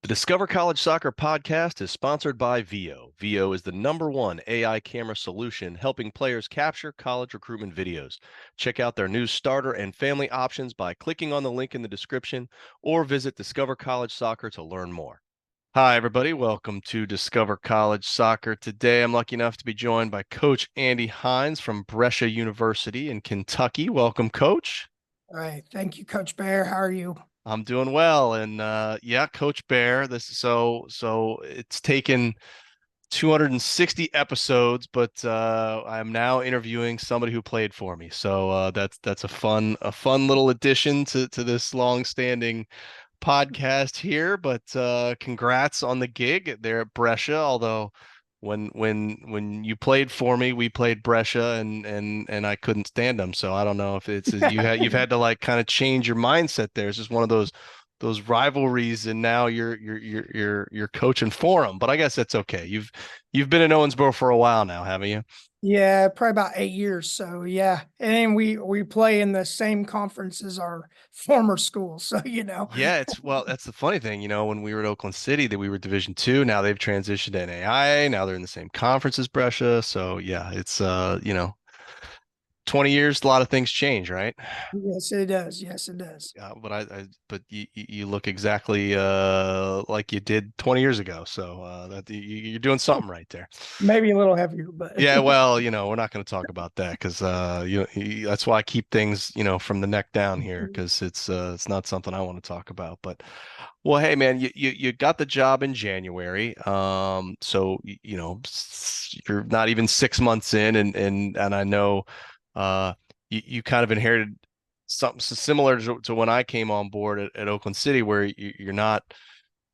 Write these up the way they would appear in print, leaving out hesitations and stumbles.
Discover College Soccer podcast is sponsored by VIO. VIO is the #1 AI camera solution helping players capture college recruitment videos. Check out their new starter and family options by clicking on the link in the description or visit Discover College Soccer to learn more. Hi, everybody. Welcome to Discover College Soccer. Today, I'm lucky enough to be joined by Coach Andy Hines from Brescia University in Kentucky. Welcome, Coach. All right. Thank you, Coach Bear. How are you? I'm doing well, and yeah, Coach Bear. So it's taken 260 episodes, but I'm now interviewing somebody who played for me. So that's a fun little addition to this long-standing podcast here. But congrats on the gig there at Brescia. Although when you played for me, we played Brescia, and I couldn't stand them. So I don't know if you've had to like kind of change your mindset there. It's just one of those rivalries, and now you're coaching for them. But I guess that's okay. You've been in Owensboro for a while now, haven't you? Yeah, probably about 8 years. So yeah, and we play in the same conference as our former school. So Yeah, well, that's the funny thing, when we were at Oakland City, that we were Division II. Now they've transitioned to NAIA. Now they're in the same conference as Brescia. So yeah, it's 20 years, a lot of things change, right? yes, it does. Yes, it does. But you look exactly like you did 20 years ago. So you're doing something right there. Maybe a little heavier, but Yeah, well, we're not going to talk about that because that's why I keep things, from the neck down here, because it's not something I want to talk about. But well, hey man, you got the job in January. So you're not even 6 months in, and I know you kind of inherited something similar to when I came on board at Oakland City, where you're not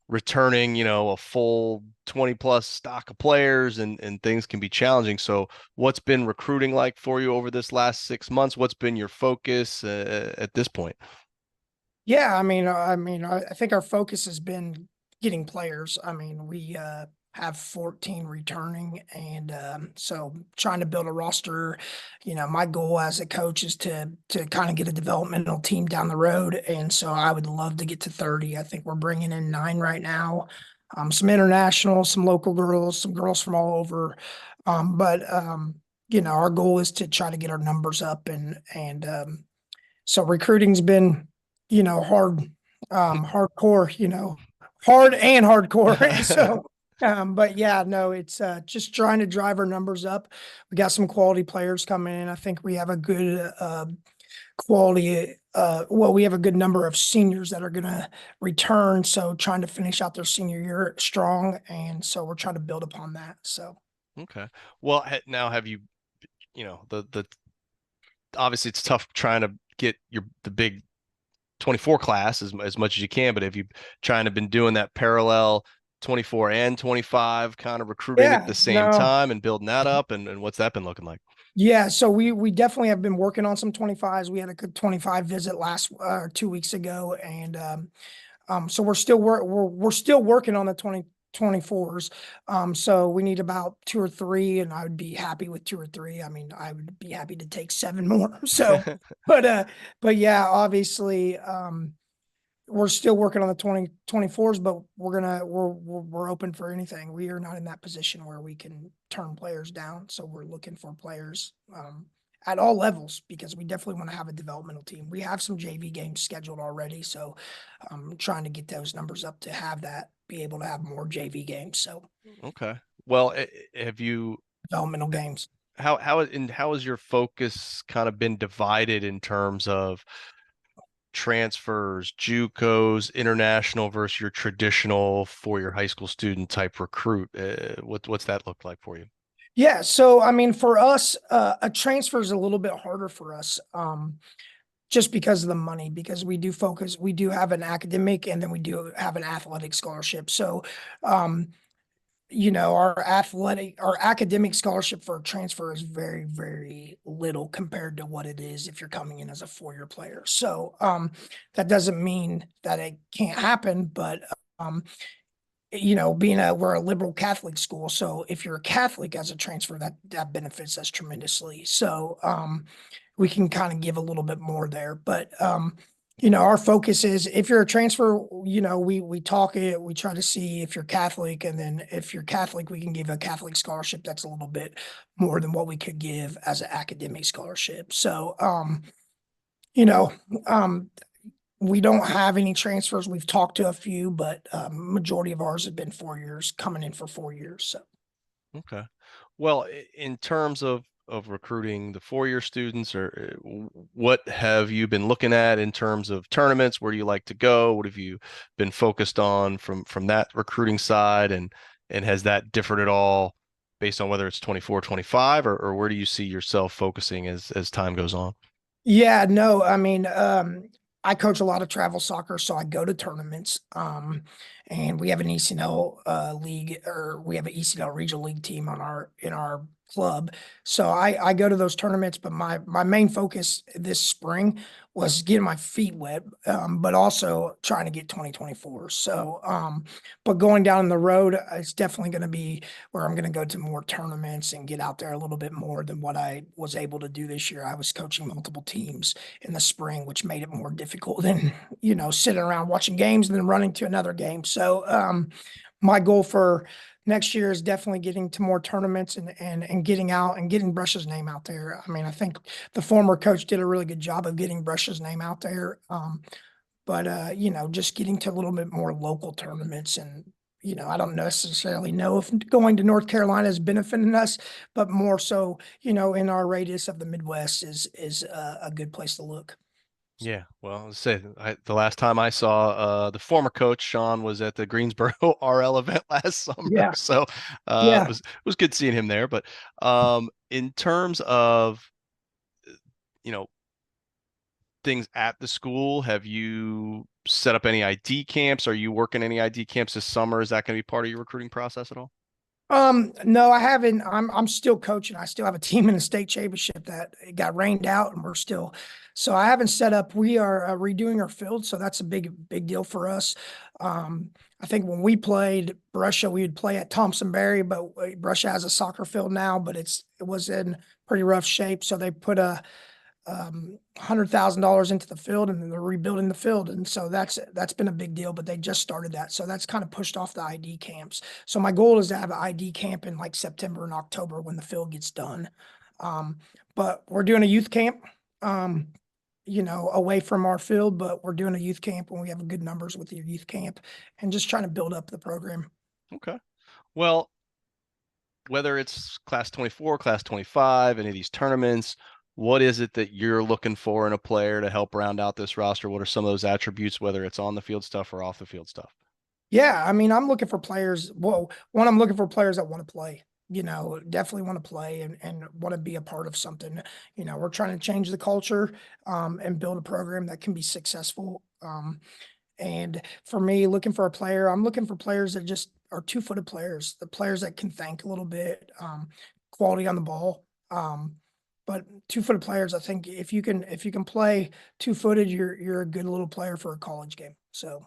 returning, a full 20 plus stock of players, and things can be challenging. So what's been recruiting like for you over this last 6 months? What's been your focus at this point? yeah, I think our focus has been getting players. I mean, we have 14 returning, and so trying to build a roster. My goal as a coach is to kind of get a developmental team down the road, and so I would love to get to 30. I think we're bringing in 9 right now. Some international, some local girls, some girls from all over. But our goal is to try to get our numbers up, and so recruiting's been hard, hardcore, hard and hardcore. So, but yeah, no, it's just trying to drive our numbers up. We got some quality players coming in. I think we have a good quality. Well, we have a good number of seniors that are going to return. So, trying to finish out their senior year strong, and so we're trying to build upon that. So, Okay. Well, now have you, the obviously it's tough trying to get the big 24 class as much as you can, but have you trying to been doing that parallel 24 and 25 kind of recruiting at yeah, the same no. time and building that up, and what's that been looking like? Yeah, so we definitely have been working on some 25s. We had a good 25 visit last 2 weeks ago, and so we're still working on the 2024s. So we need about 2 or 3, and I would be happy with 2 or 3. I mean, I would be happy to take 7 more. So, but but yeah, obviously, we're still working on the 2024s, but we're open for anything. We are not in that position where we can turn players down. So we're looking for players at all levels, because we definitely want to have a developmental team. We have some JV games scheduled already. So I'm trying to get those numbers up to be able to have more JV games. So Okay. Well, have you developmental games. how has your focus kind of been divided in terms of transfers, JUCOs, international versus your traditional for your high school student type recruit? What's that look like for you? Yeah. So, I mean, for us, a transfer is a little bit harder for us. Just because of the money, because we do have an academic, and then we do have an athletic scholarship. So, um, our academic scholarship for a transfer is very, very little compared to what it is if you're coming in as a 4-year player. So, that doesn't mean that it can't happen, but, we're a liberal Catholic school. So if you're a Catholic as a transfer, that benefits us tremendously. So, we can kind of give a little bit more there, but, Our focus is if you're a transfer, we talk it, we try to see if you're Catholic, and then if you're Catholic, we can give a Catholic scholarship that's a little bit more than what we could give as an academic scholarship. So, you know, um, we don't have any transfers. We've talked to a few, but majority of ours have been 4 years, coming in for 4 years. So. Okay. Well, in terms of recruiting the 4-year students, or what have you been looking at in terms of tournaments? Where do you like to go? What have you been focused on from that recruiting side, and has that differed at all based on whether it's 24, 25, or where do you see yourself focusing as time goes on? Yeah, no, I mean, I coach a lot of travel soccer, so I go to tournaments. And we have an ECNL league, or we have an ECNL regional league team on our in our club. So I go to those tournaments, but my main focus this spring was getting my feet wet, but also trying to get 2024. So but going down the road, it's definitely going to be where I'm going to go to more tournaments and get out there a little bit more than what I was able to do this year. I was coaching multiple teams in the spring, which made it more difficult than, sitting around watching games and then running to another game. So, my goal for next year is definitely getting to more tournaments and getting out and getting Brescia's name out there. I mean, I think the former coach did a really good job of getting Brescia's name out there. But just getting to a little bit more local tournaments. And I don't necessarily know if going to North Carolina is benefiting us, but more so, in our radius of the Midwest is a good place to look. Yeah, well, let's say the last time I saw the former coach Sean was at the Greensboro RL event last summer, Yeah. so Yeah. it was good seeing him there. But in terms of you know things at the school, have you set up any ID camps? Are you working any ID camps this summer? Is that going to be part of your recruiting process at all? No, I haven't. I'm still coaching. I still have a team in the state championship that got rained out, and we're still. So I haven't set up. We are redoing our field, so that's a big deal for us. I think when we played Brescia, we would play at Thompson Berry, but Brescia has a soccer field now, but it was in pretty rough shape. So they put a $100,000 into the field, and then they're rebuilding the field, and so that's been a big deal. But they just started that, so that's kind of pushed off the ID camps. So my goal is to have an ID camp in like September and October when the field gets done. Um, but we're doing a youth camp, away from our field, but we're doing a youth camp when we have good numbers with the youth camp, and just trying to build up the program. Okay. Well, whether it's class 24, class 25, any of these tournaments, what is it that you're looking for in a player to help round out this roster? What are some of those attributes, whether it's on the field stuff or off the field stuff? Yeah, I mean, I'm looking for players. Well, one, I'm looking for players that want to play. Definitely want to play and want to be a part of something. We're trying to change the culture, and build a program that can be successful. And for me, looking for a player, I'm looking for players that just are two-footed players, the players that can think a little bit, quality on the ball. But two-footed players, I think if you can play two-footed, you're a good little player for a college game. So.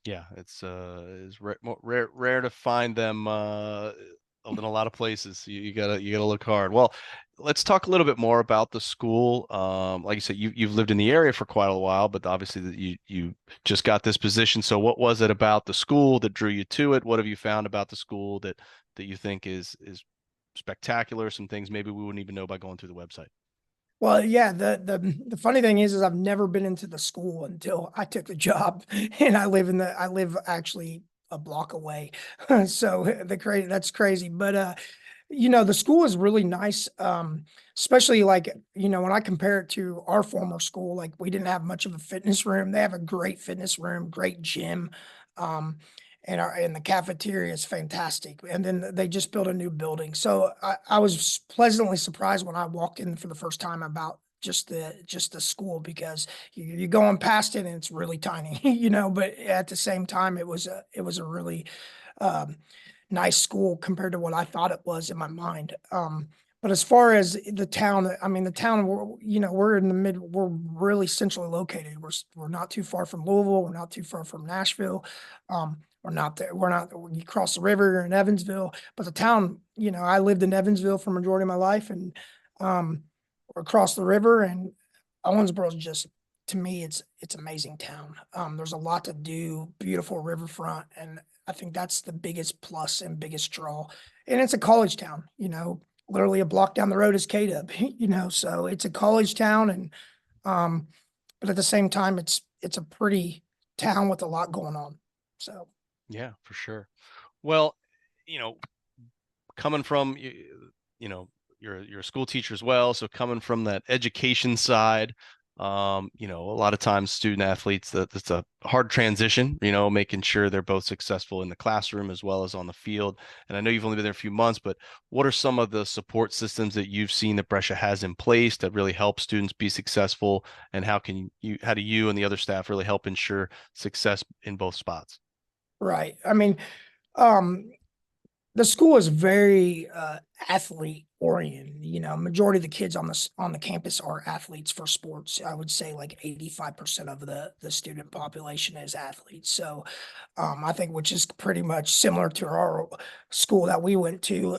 Yeah, it's rare to find them in a lot of places. You gotta look hard. Well, let's talk a little bit more about the school. Like you said, you've lived in the area for quite a while, but obviously that you just got this position. So what was it about the school that drew you to it? What have you found about the school that you think is spectacular? Some things maybe we wouldn't even know by going through the website. Well, yeah, the funny thing is I've never been into the school until I took the job, and I live actually a block away. So that's crazy. But the school is really nice. Especially like, when I compare it to our former school, like we didn't have much of a fitness room. They have a great fitness room, great gym. Um, and the cafeteria is fantastic. And then they just built a new building. So I was pleasantly surprised when I walked in for the first time about just the school, because you're going past it and it's really tiny, but at the same time it was a really um nice school compared to what I thought it was in my mind. But as far as the town, I mean, the town, we're in the we're really centrally located. We're not too far from Louisville. We're not too far from Nashville. We're not there. We're not, you cross the river, you're in Evansville, but the town, I lived in Evansville for majority of my life, and, we're across the river, and Owensboro is just to me, it's amazing town. There's a lot to do, beautiful riverfront, and I think that's the biggest plus and biggest draw. And it's a college town, literally a block down the road is K-Dub, so it's a college town, and um, but at the same time, it's a pretty town with a lot going on. So Yeah, for sure. Well, you know, coming from you know, you're a school teacher as well, so coming from that education side, a lot of times student athletes, that's a hard transition, making sure they're both successful in the classroom as well as on the field. And I know you've only been there a few months, but what are some of the support systems that you've seen that Brescia has in place that really help students be successful? And how do you and the other staff really help ensure success in both spots? right. I mean, um, the school is very athlete oriented. Majority of the kids on the campus are athletes for sports. I would say like 85% of the student population is athletes. So I think, which is pretty much similar to our school that we went to.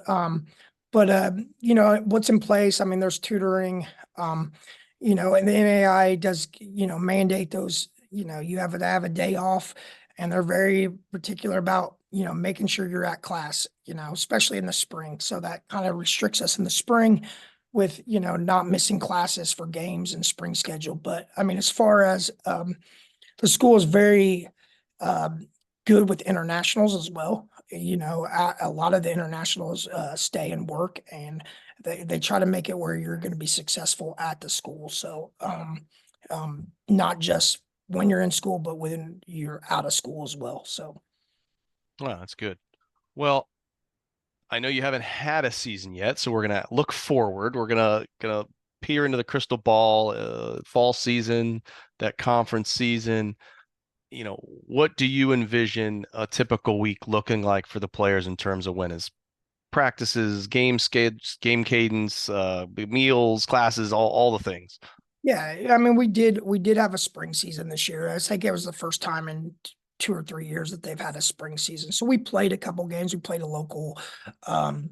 But what's in place? I mean, there's tutoring. Um, and the NAI does mandate those. You have to have a day off, and they're very particular about making sure you're at class. Especially in the spring. So that kind of restricts us in the spring with not missing classes for games and spring schedule. But I mean, as far as the school is very um, good with internationals as well. A lot of the internationals stay and work, and they try to make it where you're going to be successful at the school. So not just when you're in school, but when you're out of school as well. So Well, that's good. Well, I know you haven't had a season yet, so we're gonna look forward. We're gonna peer into the crystal ball, fall season, that conference season. What do you envision a typical week looking like for the players in terms of when is practices, game cadence, meals, classes, all the things? yeah, I mean, we did have a spring season this year. I think it was the first time in 2 or 3 years that they've had a spring season. So we played a couple games. We played a local um,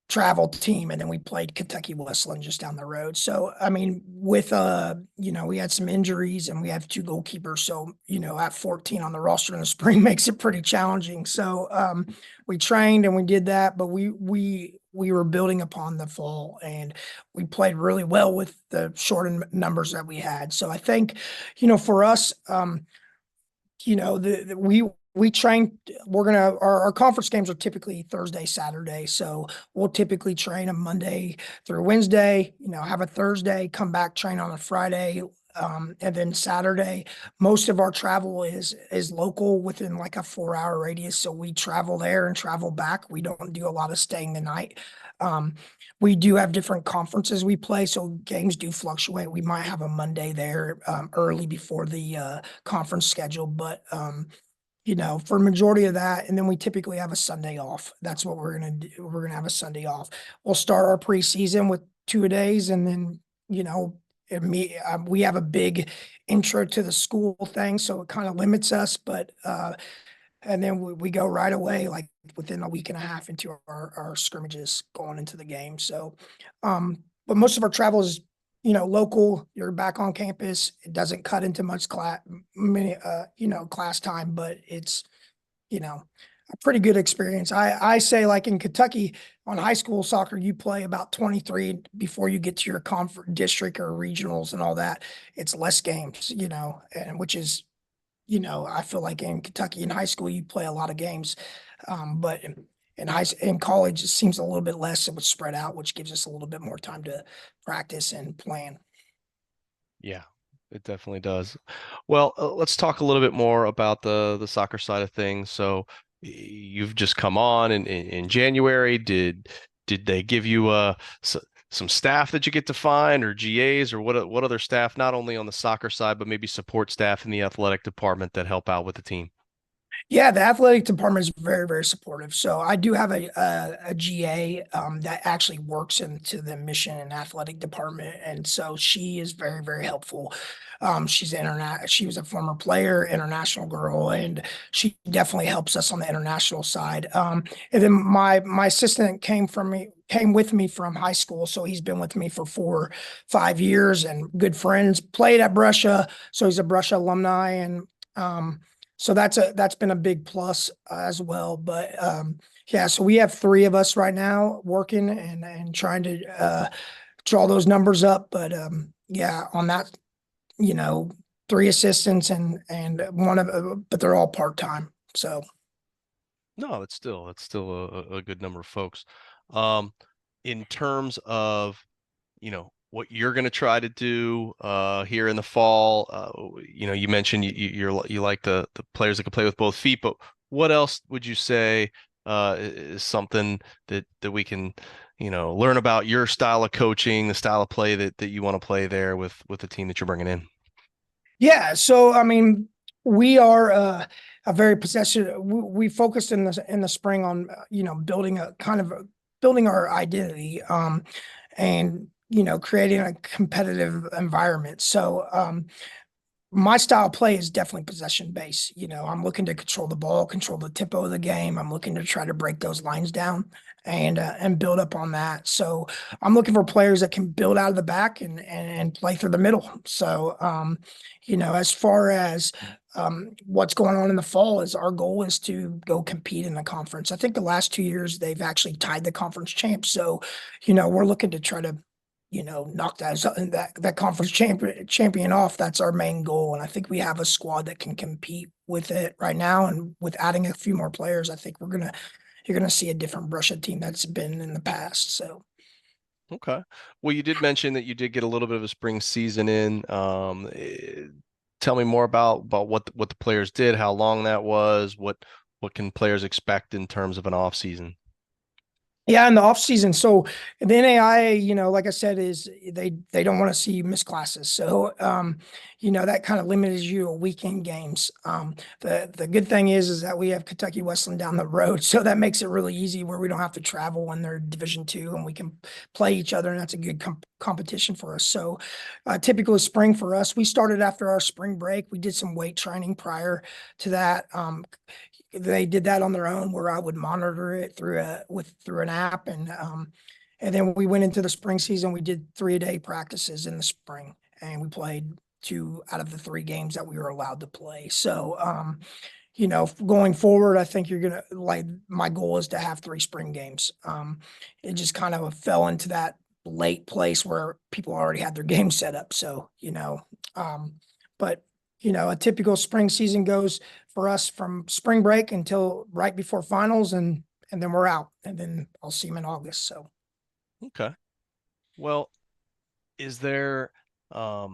travel team, and then we played Kentucky Westland just down the road. So I mean, with we had some injuries and we have two goalkeepers. So, at 14 on the roster in the spring makes it pretty challenging. So we trained and we did that, but we were building upon the fall, and we played really well with the shortened numbers that we had. So I think, for us, we train. Our conference games are typically Thursday, Saturday. So we'll typically train a Monday through Wednesday, have a Thursday, come back, train on a Friday. And then Saturday, most of our travel is local within like a 4 hour radius. So we travel there and travel back. We don't do a lot of staying the night. Um, we do have different conferences we play, so games do fluctuate. We might have a Monday there early before the conference schedule, but for majority of that, and then we typically have a Sunday off. That's what we're gonna do. We're gonna have a Sunday off. We'll start our preseason with 2 days, and then we have a big intro to the school thing, so it kind of limits us. But and then we go right away, like within a week and a half into our scrimmages going into the game. So, but most of our travel is, local. You're back on campus. It doesn't cut into much class time, but it's, a pretty good experience. I say, like in Kentucky on high school soccer, you play about 23 before you get to your conference district or regionals and all that. It's less games, and which is I feel like in Kentucky in high school you play a lot of games, but in college it seems a little bit less. It was spread out, which gives us a little bit more time to practice and plan. Yeah, it definitely does. Well, let's talk a little bit more about the soccer side of things. So you've just come on in January. Did they give you some staff that you get to find, or GAs, or what other staff, not only on the soccer side, but maybe support staff in the athletic department that help out with the team? Yeah, the athletic department is very, very supportive. So I do have a GA that actually works into the mission and athletic department, and so she is very, very helpful. She's internet. She was a former player, international girl, and she definitely helps us on the international side. And then my assistant came with me from high school, so he's been with me for 5 years and good friends. Played at Brescia, so he's a Brescia alumni, and so that's been a big plus as well. But yeah, so we have three of us right now working and trying to draw those numbers up. But yeah, on that, you know, three assistants and one of, but they're all part time. So No, it's still a good number of folks. Um, in terms of, what you're going to try to do here in the fall, you mentioned you like the players that can play with both feet, but what else would you say is something that we can, learn about your style of coaching, the style of play that you want to play there with the team that you're bringing in? yeah, so I mean, we are a very possession. We focused in the spring on building a kind of building our identity, and creating a competitive environment. So my style of play is definitely possession based. I'm looking to control the ball, control the tempo of the game. I'm looking to try to break those lines down and build up on that. So I'm looking for players that can build out of the back and play through the middle. So as far as what's going on in the fall, is our goal is to go compete in the conference. I think the last 2 years they've actually tied the conference champs. So, we're looking to try to knock that conference champion off. That's our main goal, and I think we have a squad that can compete with it right now. And with adding a few more players, I think you're gonna see a different Brescia team that's been in the past. So Okay. Well, you did mention that you did get a little bit of a spring season in. Tell me more about what the players did, how long that was, what can players expect in terms of an off season? yeah, in the off season. So the NAI, like I said, is they don't want to see you miss classes. So that kind of limits you to weekend games. The good thing is that we have Kentucky Wesleyan down the road, so that makes it really easy where we don't have to travel when they're Division II, and we can play each other, and that's a good competition for us. So typically spring for us, we started after our spring break. We did some weight training prior to that. They did that on their own, where I would monitor it through an app, and then we went into the spring season. We did 3-a-day practices in the spring, and we played 2 out of the 3 games that we were allowed to play. So going forward, I think you're gonna like, my goal is to have 3 spring games. It just kind of fell into that late place where people already had their game set up. So but a typical spring season goes for us from spring break until right before finals, and then we're out, and then I'll see them in August. So Okay. Well, is there, I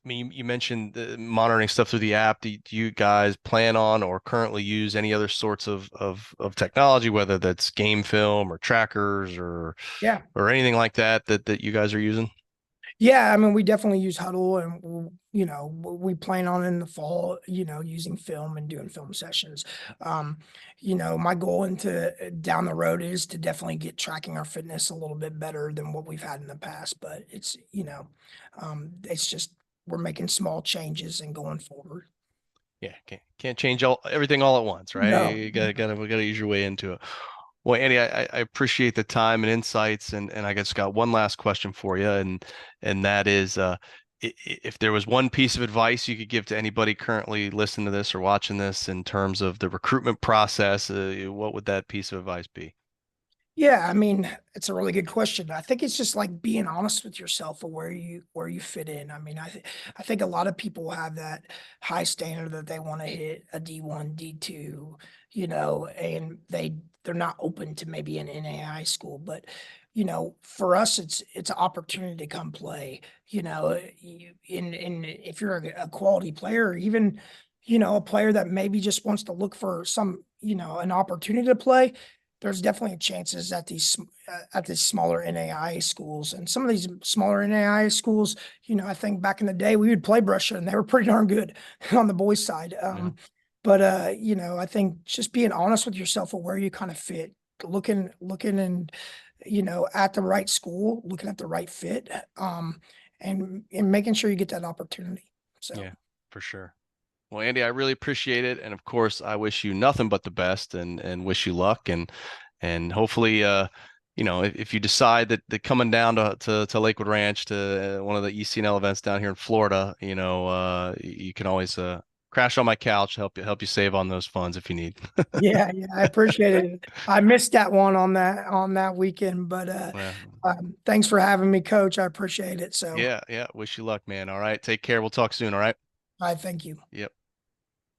mean, you mentioned the monitoring stuff through the app. Do you guys plan on or currently use any other sorts of technology, whether that's game film or trackers yeah. or anything like that you guys are using? Yeah, I mean, we definitely use Huddle, and we plan on in the fall, using film and doing film sessions. Um, my goal into down the road is to definitely get tracking our fitness a little bit better than what we've had in the past. But it's just we're making small changes and going forward. Yeah, can't change everything all at once, right? No. You gotta ease your way into it. Well, Andy, I appreciate the time and insights, and I just got one last question for you, and that is, if there was one piece of advice you could give to anybody currently listening to this or watching this in terms of the recruitment process, what would that piece of advice be? Yeah, I mean, it's a really good question. I think it's just like being honest with yourself of where you fit in. I mean, I think a lot of people have that high standard that they want to hit a D1, D2, and they're not open to maybe an NAI school. But for us, it's an opportunity to come play. In if you're a quality player, or even a player that maybe just wants to look for some an opportunity to play, there's definitely chances at these smaller NAI schools. And some of these smaller NAI schools, I think back in the day we would play Brescia, and they were pretty darn good on the boys side. Yeah. But I think just being honest with yourself of where you kind of fit, looking and at the right school, looking at the right fit, and making sure you get that opportunity. So Yeah, for sure. Well, Andy, I really appreciate it, and of course, I wish you nothing but the best, and wish you luck, and hopefully, if you decide that coming down to Lakewood Ranch to one of the ECNL events down here in Florida, you can always crash on my couch, help you save on those funds if you need. yeah, yeah, I appreciate it. I missed that one on that weekend, but Well, thanks for having me, Coach. I appreciate it. So yeah, yeah. Wish you luck, man. All right, take care. We'll talk soon. All right. I thank you. Yep.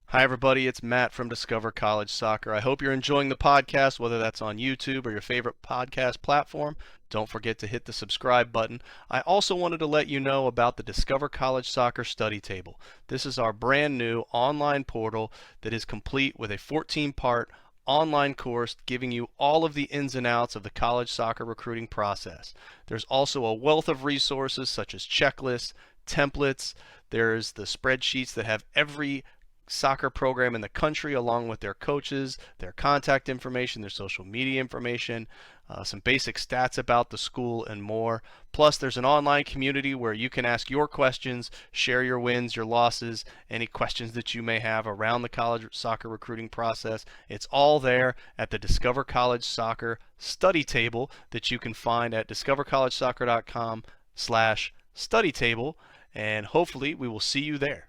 Hi, everybody. It's Matt from Discover College Soccer. I hope you're enjoying the podcast, whether that's on YouTube or your favorite podcast platform. Don't forget to hit the subscribe button. I also wanted to let you know about the Discover College Soccer Study Table. This is our brand new online portal that is complete with a 14-part online course giving you all of the ins and outs of the college soccer recruiting process. There's also a wealth of resources such as checklists, templates. There's the spreadsheets that have every soccer program in the country along with their coaches, their contact information, their social media information, some basic stats about the school, and more. Plus, there's an online community where you can ask your questions, share your wins, your losses, any questions that you may have around the college soccer recruiting process. It's all there at the Discover College Soccer study table that you can find at discovercollegesoccer.com/study table, and hopefully we will see you there.